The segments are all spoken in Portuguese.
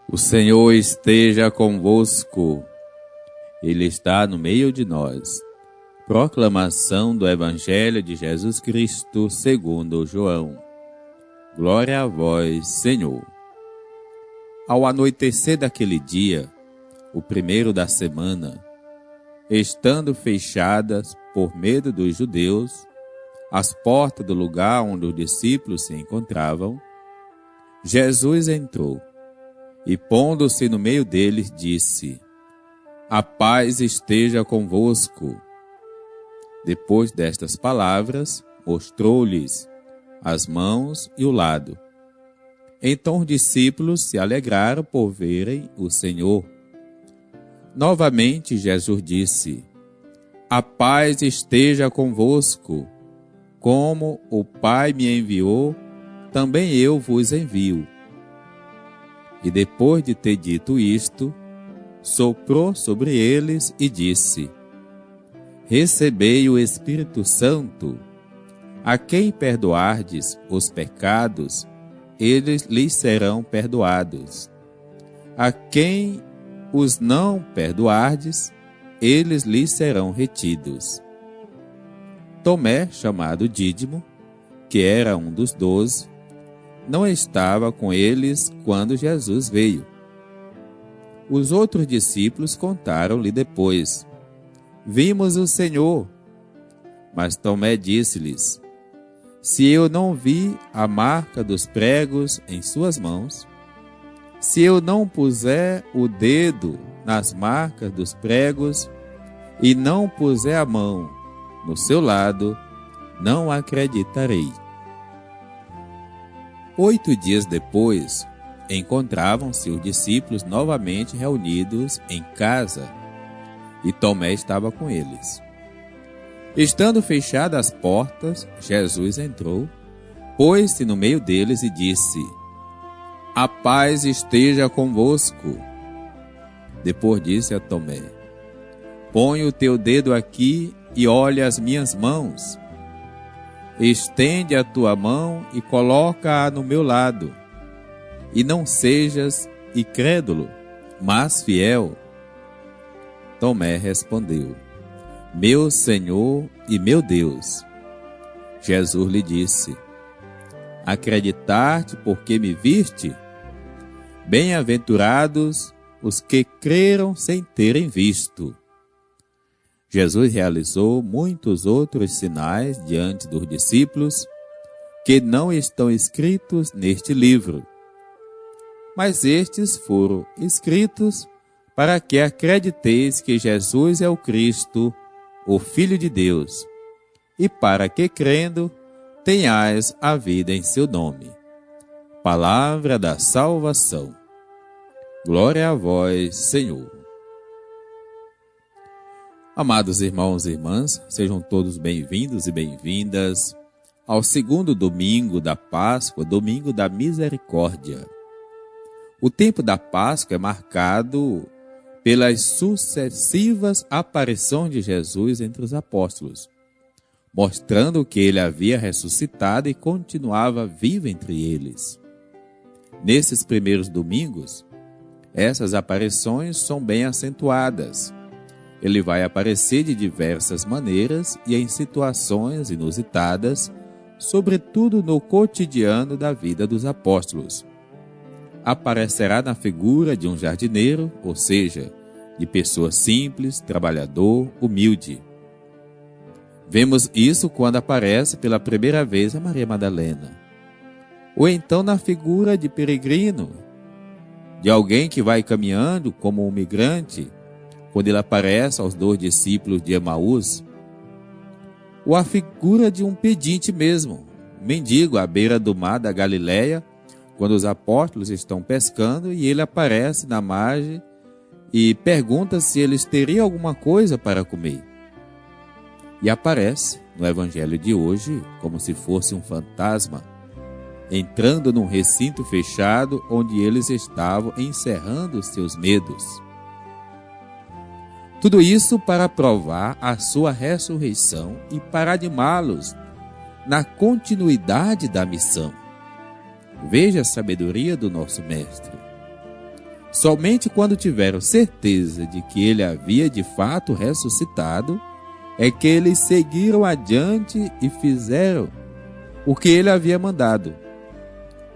O Senhor esteja convosco, Ele está no meio de nós. Proclamação do Evangelho de Jesus Cristo segundo João. Glória a vós, Senhor. Ao anoitecer daquele dia, o primeiro da semana, estando fechadas, por medo dos judeus, as portas do lugar onde os discípulos se encontravam, Jesus entrou e, pondo-se no meio deles, disse: A paz esteja convosco. Depois destas palavras, mostrou-lhes as mãos e o lado. Então os discípulos se alegraram por verem o Senhor. Novamente Jesus disse: A paz esteja convosco. Como o Pai me enviou, também eu vos envio. E depois de ter dito isto, soprou sobre eles e disse: Recebei o Espírito Santo. A quem perdoardes os pecados, eles lhes serão perdoados. A quem os não perdoardes, eles lhes serão retidos. Tomé, chamado Dídimo, que era um dos 12, não estava com eles quando Jesus veio. Os outros discípulos contaram-lhe depois: Vimos o Senhor. Mas Tomé disse-lhes: Se eu não vi a marca dos pregos em suas mãos, se eu não puser o dedo nas marcas dos pregos e não puser a mão no seu lado, não acreditarei. 8 dias depois, encontravam-se os discípulos novamente reunidos em casa, e Tomé estava com eles. Estando fechadas as portas, Jesus entrou, pôs-se no meio deles e disse: A paz esteja convosco. Depois disse a Tomé: Põe o teu dedo aqui e olha as minhas mãos. Estende a tua mão e coloca-a no meu lado. E não sejas incrédulo, mas fiel. Tomé respondeu: Meu Senhor e meu Deus. Jesus lhe disse: Acreditar-te porque me viste? Bem-aventurados os que creram sem terem visto. Jesus realizou muitos outros sinais diante dos discípulos que não estão escritos neste livro. Mas estes foram escritos para que acrediteis que Jesus é o Cristo, o Filho de Deus, e para que, crendo, tenhais a vida em seu nome. Palavra da salvação. Glória a vós, Senhor. Amados irmãos e irmãs, sejam todos bem-vindos e bem-vindas ao segundo domingo da Páscoa, domingo da Misericórdia. O tempo da Páscoa é marcado pelas sucessivas aparições de Jesus entre os apóstolos, mostrando que ele havia ressuscitado e continuava vivo entre eles. Nesses primeiros domingos, essas aparições são bem acentuadas. Ele vai aparecer de diversas maneiras e em situações inusitadas, sobretudo no cotidiano da vida dos apóstolos. Aparecerá na figura de um jardineiro, ou seja, de pessoa simples, trabalhador, humilde. Vemos isso quando aparece pela primeira vez a Maria Madalena. Ou então na figura de peregrino, de alguém que vai caminhando como um migrante, quando ele aparece aos 2 discípulos de Emaús. Ou a figura de um pedinte mesmo, um mendigo à beira do mar da Galileia, quando os apóstolos estão pescando e ele aparece na margem e pergunta se eles teriam alguma coisa para comer. E aparece no Evangelho de hoje como se fosse um fantasma, entrando num recinto fechado onde eles estavam encerrando seus medos. Tudo isso para provar a sua ressurreição e para animá-los na continuidade da missão. Veja a sabedoria do nosso Mestre. Somente quando tiveram certeza de que ele havia de fato ressuscitado, é que eles seguiram adiante e fizeram o que ele havia mandado.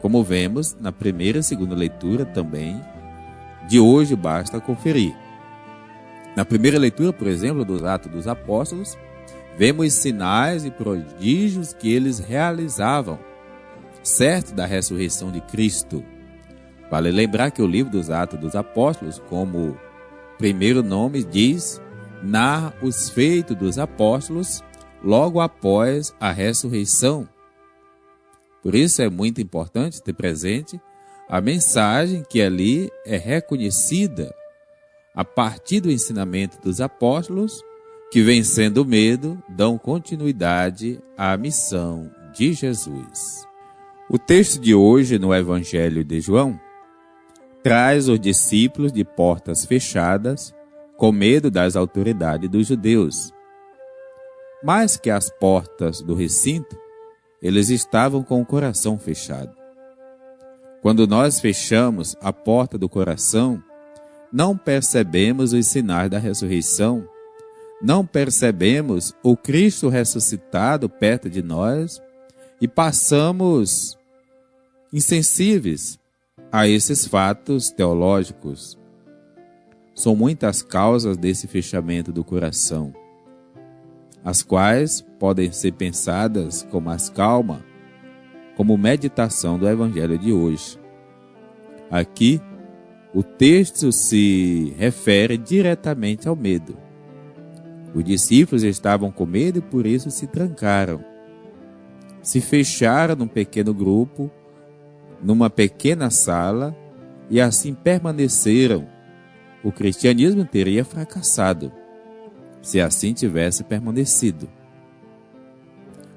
Como vemos na primeira e segunda leitura também, de hoje basta conferir. Na primeira leitura, por exemplo, dos Atos dos Apóstolos, vemos sinais e prodígios que eles realizavam, certo da ressurreição de Cristo. Vale lembrar que o livro dos Atos dos Apóstolos, como primeiro nome diz, narra os feitos dos apóstolos logo após a ressurreição. Por isso é muito importante ter presente a mensagem que ali é reconhecida a partir do ensinamento dos apóstolos, que, vencendo o medo, dão continuidade à missão de Jesus. O texto de hoje no Evangelho de João traz os discípulos de portas fechadas, com medo das autoridades dos judeus. Mais que as portas do recinto, eles estavam com o coração fechado. Quando nós fechamos a porta do coração, não percebemos os sinais da ressurreição, não percebemos o Cristo ressuscitado perto de nós e passamos insensíveis a esses fatos teológicos. São muitas causas desse fechamento do coração, as quais podem ser pensadas com mais calma, como meditação do Evangelho de hoje. Aqui, o texto se refere diretamente ao medo. Os discípulos estavam com medo e por isso se trancaram. Se fecharam num pequeno grupo, numa pequena sala, e assim permaneceram. O cristianismo teria fracassado se assim tivesse permanecido.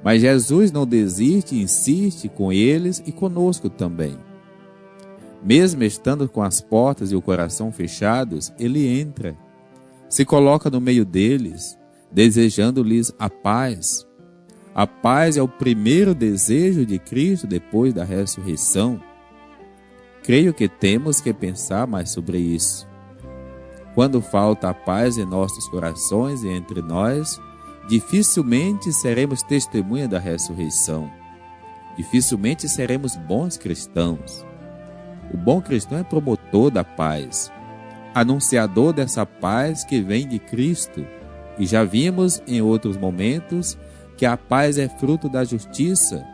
Mas Jesus não desiste e insiste com eles e conosco também. Mesmo estando com as portas e o coração fechados, ele entra, se coloca no meio deles, desejando-lhes a paz. A paz é o primeiro desejo de Cristo depois da ressurreição. Creio que temos que pensar mais sobre isso. Quando falta a paz em nossos corações e entre nós, dificilmente seremos testemunha da ressurreição. Dificilmente seremos bons cristãos. O bom cristão é promotor da paz, anunciador dessa paz que vem de Cristo. E já vimos em outros momentos que a paz é fruto da justiça,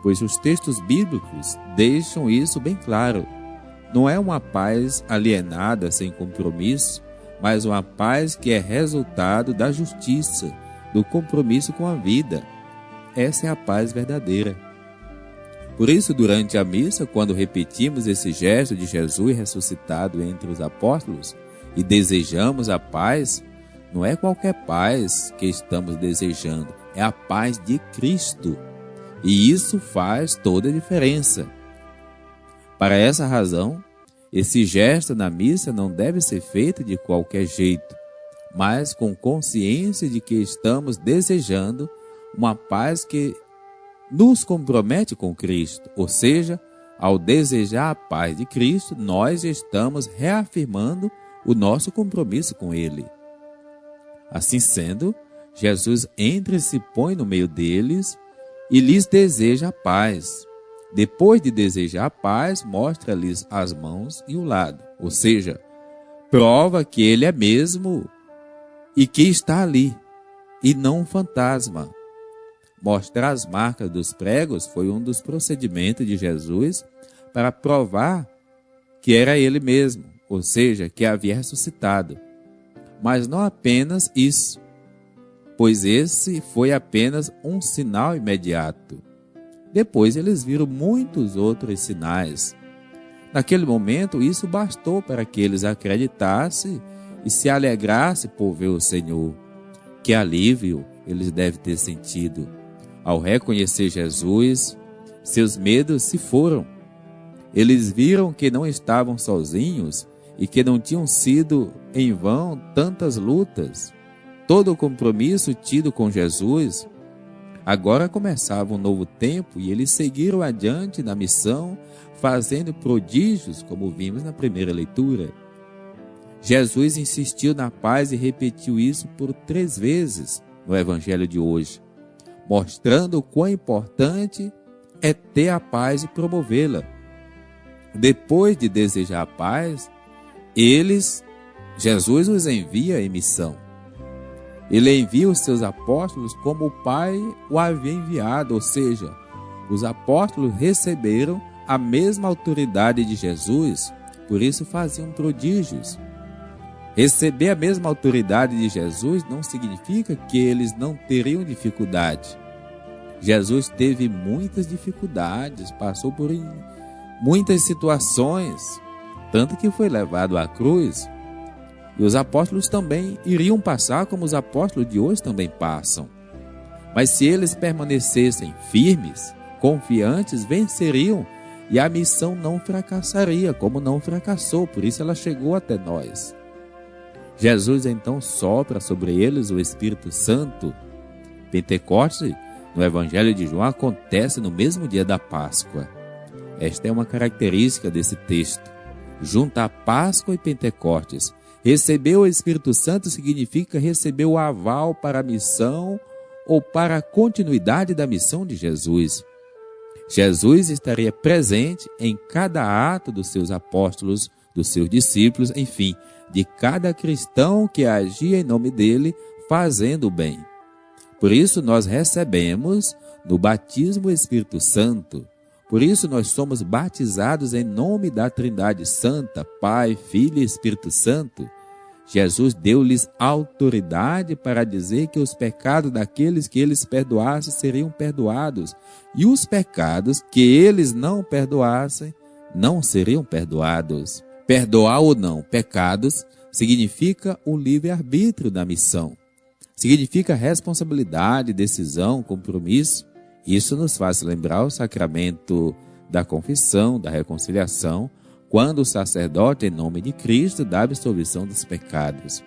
pois os textos bíblicos deixam isso bem claro. Não é uma paz alienada, sem compromisso, mas uma paz que é resultado da justiça, do compromisso com a vida. Essa é a paz verdadeira. Por isso, durante a missa, quando repetimos esse gesto de Jesus ressuscitado entre os apóstolos e desejamos a paz, não é qualquer paz que estamos desejando, é a paz de Cristo. E isso faz toda a diferença. Para essa razão, esse gesto na missa não deve ser feito de qualquer jeito, mas com consciência de que estamos desejando uma paz que nos compromete com Cristo. Ou seja, ao desejar a paz de Cristo, nós estamos reafirmando o nosso compromisso com Ele. Assim sendo, Jesus entra e se põe no meio deles e lhes deseja a paz. Depois de desejar a paz, mostra-lhes as mãos e o lado, ou seja, prova que ele é mesmo e que está ali, e não um fantasma. Mostrar as marcas dos pregos foi um dos procedimentos de Jesus para provar que era ele mesmo, ou seja, que havia ressuscitado. Mas não apenas isso, pois esse foi apenas um sinal imediato. Depois eles viram muitos outros sinais. Naquele momento, isso bastou para que eles acreditassem e se alegrassem por ver o Senhor. Que alívio eles devem ter sentido. Ao reconhecer Jesus, seus medos se foram. Eles viram que não estavam sozinhos e que não tinham sido em vão tantas lutas. Todo o compromisso tido com Jesus. Agora começava um novo tempo e eles seguiram adiante na missão, fazendo prodígios, como vimos na primeira leitura. Jesus insistiu na paz e repetiu isso por 3 vezes no Evangelho de hoje, mostrando o quão importante é ter a paz e promovê-la. Depois de desejar a paz, Jesus os envia em missão. Ele envia os seus apóstolos como o Pai o havia enviado, ou seja, os apóstolos receberam a mesma autoridade de Jesus, por isso faziam prodígios. Receber a mesma autoridade de Jesus não significa que eles não teriam dificuldade. Jesus teve muitas dificuldades, passou por muitas situações, tanto que foi levado à cruz. E os apóstolos também iriam passar como os apóstolos de hoje também passam. Mas se eles permanecessem firmes, confiantes, venceriam e a missão não fracassaria, como não fracassou, por isso ela chegou até nós. Jesus então sopra sobre eles o Espírito Santo. Pentecostes, no Evangelho de João, acontece no mesmo dia da Páscoa. Esta é uma característica desse texto. Junto à Páscoa e Pentecostes, receber o Espírito Santo significa receber o aval para a missão ou para a continuidade da missão de Jesus. Jesus estaria presente em cada ato dos seus apóstolos, dos seus discípulos, enfim, de cada cristão que agia em nome dele, fazendo o bem. Por isso nós recebemos no batismo o Espírito Santo. Por isso nós somos batizados em nome da Trindade Santa, Pai, Filho e Espírito Santo. Jesus deu-lhes autoridade para dizer que os pecados daqueles que eles perdoassem seriam perdoados, e os pecados que eles não perdoassem não seriam perdoados. Perdoar ou não pecados significa o livre-arbítrio da missão. Significa responsabilidade, decisão, compromisso. Isso nos faz lembrar o sacramento da confissão, da reconciliação, quando o sacerdote, em nome de Cristo, dá a absolvição dos pecados.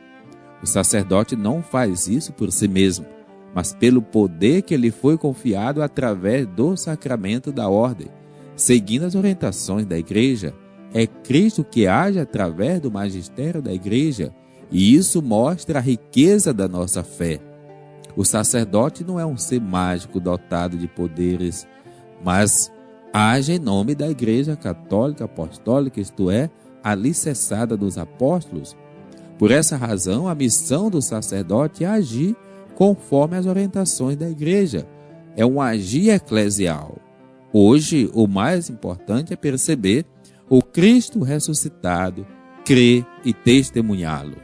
O sacerdote não faz isso por si mesmo, mas pelo poder que lhe foi confiado através do sacramento da ordem, seguindo as orientações da Igreja. É Cristo que age através do magistério da Igreja, e isso mostra a riqueza da nossa fé. O sacerdote não é um ser mágico dotado de poderes, mas age em nome da Igreja Católica Apostólica, isto é, alicerçada dos apóstolos. Por essa razão, a missão do sacerdote é agir conforme as orientações da Igreja. É um agir eclesial. Hoje, o mais importante é perceber o Cristo ressuscitado, crer e testemunhá-lo.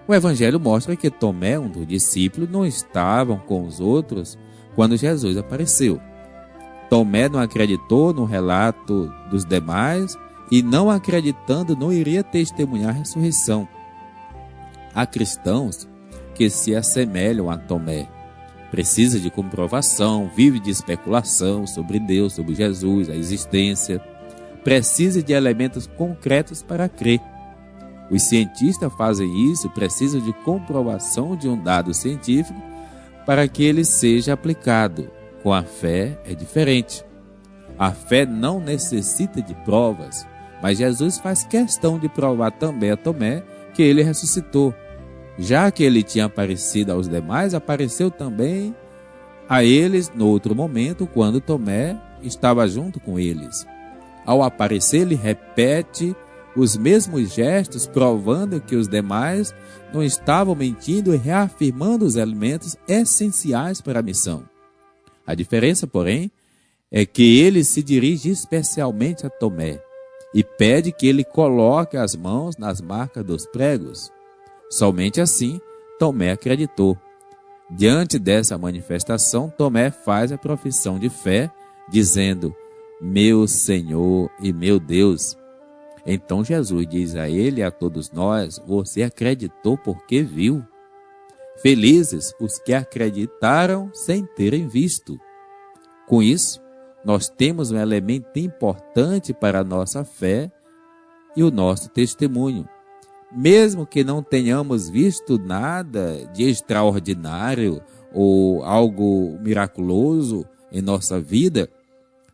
O Evangelho mostra que Tomé, um dos discípulos, não estavam com os outros quando Jesus apareceu. Tomé não acreditou no relato dos demais e, não acreditando, não iria testemunhar a ressurreição. Há cristãos que se assemelham a Tomé. Precisa de comprovação, vive de especulação sobre Deus, sobre Jesus, a existência. Precisa de elementos concretos para crer. Os cientistas fazem isso, precisam de comprovação de um dado científico para que ele seja aplicado. Com a fé é diferente. A fé não necessita de provas, mas Jesus faz questão de provar também a Tomé que ele ressuscitou. Já que ele tinha aparecido aos demais, apareceu também a eles no outro momento, quando Tomé estava junto com eles. Ao aparecer, ele repete os mesmos gestos, provando que os demais não estavam mentindo e reafirmando os elementos essenciais para a missão. A diferença, porém, é que ele se dirige especialmente a Tomé e pede que ele coloque as mãos nas marcas dos pregos. Somente assim, Tomé acreditou. Diante dessa manifestação, Tomé faz a profissão de fé, dizendo: "Meu Senhor e meu Deus." Então Jesus diz a ele e a todos nós: "Você acreditou porque viu. Felizes os que acreditaram sem terem visto." Com isso, nós temos um elemento importante para a nossa fé e o nosso testemunho. Mesmo que não tenhamos visto nada de extraordinário ou algo miraculoso em nossa vida,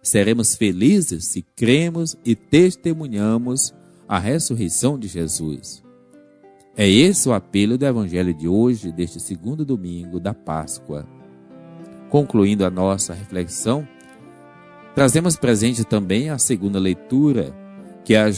Seremos felizes se cremos e testemunhamos a ressurreição de Jesus. É esse o apelo do Evangelho de hoje, deste segundo domingo da Páscoa. Concluindo a nossa reflexão, trazemos presente também a segunda leitura, que é a